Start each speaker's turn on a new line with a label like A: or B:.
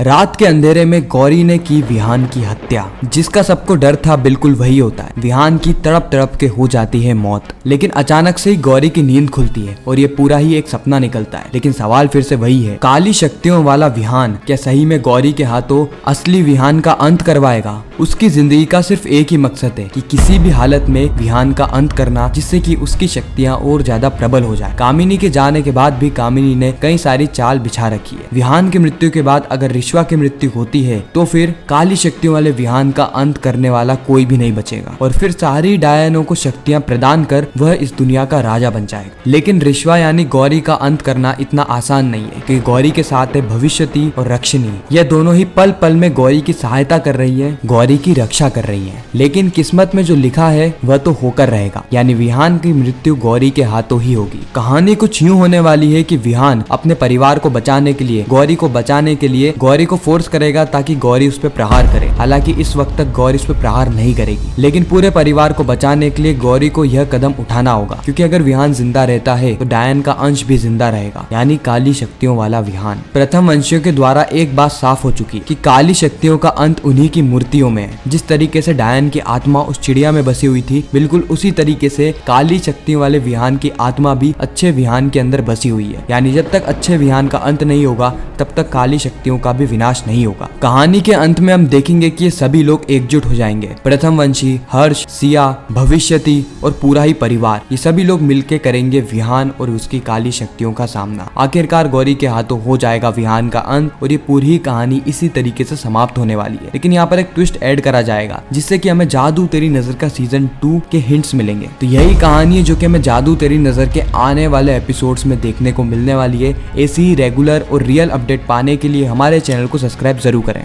A: रात के अंधेरे में गौरी ने की विहान की हत्या। जिसका सबको डर था बिल्कुल वही होता है। विहान की तड़प तड़प के हो जाती है मौत, लेकिन अचानक से ही गौरी की नींद खुलती है और ये पूरा ही एक सपना निकलता है। लेकिन सवाल फिर से वही है, काली शक्तियों वाला विहान क्या सही में गौरी के हाथों असली विहान का अंत करवाएगा? उसकी जिंदगी का सिर्फ एक ही मकसद है कि किसी भी हालत में विहान का अंत करना, जिससे कि उसकी शक्तियां और ज्यादा प्रबल हो जाए। कामिनी के जाने के बाद भी कामिनी ने कई सारी चाल बिछा रखी है। विहान की मृत्यु के बाद अगर रिश्वा की मृत्यु होती है तो फिर काली शक्तियों वाले विहान का अंत करने वाला कोई भी नहीं बचेगा और फिर सारी डायनों को शक्तियां प्रदान कर वह इस दुनिया का राजा बन जाएगा। लेकिन रिश्वा यानी गौरी का अंत करना इतना आसान नहीं है, क्योंकि गौरी के साथ है भविष्यति और रक्षिणी। यह दोनों ही पल पल में गौरी की सहायता कर रही है, गौरी की रक्षा कर रही है। लेकिन किस्मत में जो लिखा है वह तो होकर रहेगा, यानी विहान की मृत्यु गौरी के हाथों ही होगी। कहानी कुछ यूं होने वाली है कि विहान अपने परिवार को बचाने के लिए, गौरी को बचाने के लिए गौरी को फोर्स करेगा ताकि गौरी उस पर प्रहार करे। हालांकि इस वक्त तक गौरी उस पर प्रहार नहीं करेगी, लेकिन पूरे परिवार को बचाने के लिए गौरी को यह कदम उठाना होगा, क्योंकि अगर विहान जिंदा रहता है तो डायन का अंश भी जिंदा रहेगा, यानी काली शक्तियों वाला विहान। प्रथम वंशियों के द्वारा एक बात साफ हो चुकी कि काली शक्तियों का अंत उन्हीं की मूर्तियों में है। जिस तरीके से डायन की आत्मा उस चिड़िया में बसी हुई थी, बिल्कुल उसी तरीके से काली शक्तियों वाले विहान की आत्मा भी अच्छे विहान के अंदर बसी हुई है। यानी जब तक अच्छे विहान का अंत नहीं होगा तब तक काली शक्तियों का भी विनाश नहीं होगा। कहानी के अंत में हम देखेंगे कि ये सभी लोग एकजुट हो जाएंगे। प्रथम वंशी, हर्ष, सिया, भविष्यति और पूरा ही परिवार, ये सभी लोग मिलकर करेंगे विहान और उसकी काली शक्तियों का सामना। आखिरकार गौरी के हाथों हो जाएगा विहान का अंत और ये पूरी कहानी इसी तरीके से समाप्त होने वाली है। लेकिन यहाँ पर एक ट्विस्ट ऐड करा जाएगा, जिससे कि हमें जादू तेरी नजर का सीजन 2 के हिंट्स मिलेंगे। तो यही कहानी है जो कि हमें जादू तेरी नजर के आने वाले एपिसोड्स में देखने को मिलने वाली है। ऐसी ही रेगुलर और रियल अपडेट पाने के लिए हमारे चैनल को सब्सक्राइब जरूर करें।